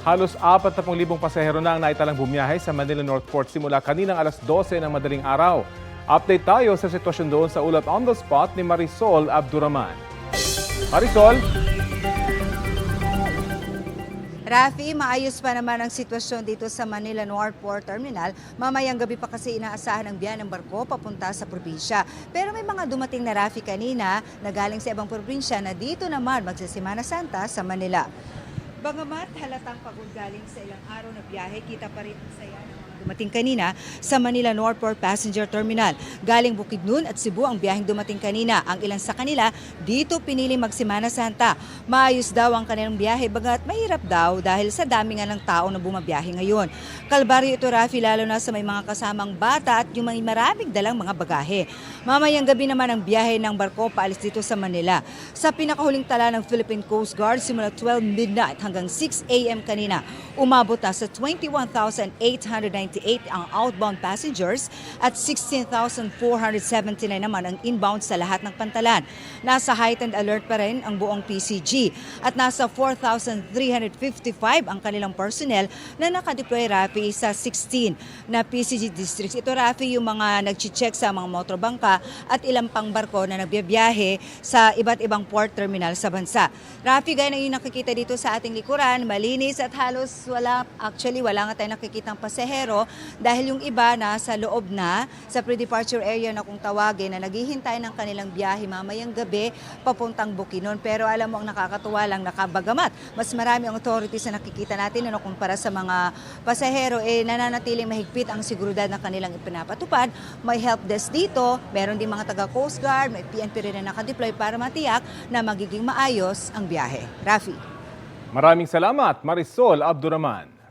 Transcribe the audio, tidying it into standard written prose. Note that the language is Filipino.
Halos 40,000 pasahero na ang naitalang bumiyahe sa Manila North Port simula kaninang alas 12 ng madaling araw. Update tayo sa sitwasyon doon sa ulat on the spot ni Marisol Abduraman. Marisol? Rafi, maayos pa naman ang sitwasyon dito sa Manila North Port Terminal. Mamayang gabi pa kasi inaasahan ang biyahe ng barko papunta sa probinsya. Pero may mga dumating na Rafi kanina na galing sa ibang probinsya na dito naman magsisimana Santa sa Manila. Bagamat halatang pagod galing sa ilang araw na biyahe, kita pa rin ang saya ng mga dumating kanina sa Manila North Port Passenger Terminal. Galing Bukidnon at Cebu ang biyaheng dumating kanina. Ang ilan sa kanila dito pinili magsimana Santa. Maayos daw ang kanilang biyahe bagat mahirap daw dahil sa dami nga ng tao na bumabiyahe ngayon. Kalbaryo ito, Rafi, lalo na sa may mga kasamang bata at yung may maraming dalang mga bagahe. Mamayang gabi naman ang biyahe ng barko paalis dito sa Manila. Sa pinakahuling tala ng Philippine Coast Guard simula 12 midnight hanggang 6 a.m. kanina, umabot na sa 21,898 ang outbound passengers at 16,479 naman ang inbound sa lahat ng pantalan. Nasa heightened alert pa rin ang buong PCG at nasa 4,355 ang kanilang personnel na nakadeploy, Rafi, sa 16 na PCG districts. Ito, Rafi, yung mga nag-check sa mga motorbangka at ilang pang barko na nagbiyahe sa iba't ibang port terminal sa bansa. Rafi, gaya na yung nakikita dito sa ating likuran, malinis at halos wala nga tayong nakikitang pasahero dahil yung iba nasa loob na sa pre-departure area na kung tawagin na naghihintay ng kanilang biyahe mamayang gabi papuntang Bukidnon. Pero alam mo, ang nakakatuwa lang, nakabagamat mas marami ang authorities na nakikita natin kumpara sa mga pasahero, nananatiling mahigpit ang seguridad na kanilang ipinapatupad. May help desk dito, meron din mga taga Coast Guard, may PNP rin na nakadeploy para matiyak na magiging maayos ang biyahe. Rafi. Maraming salamat, Marisol Abduraman.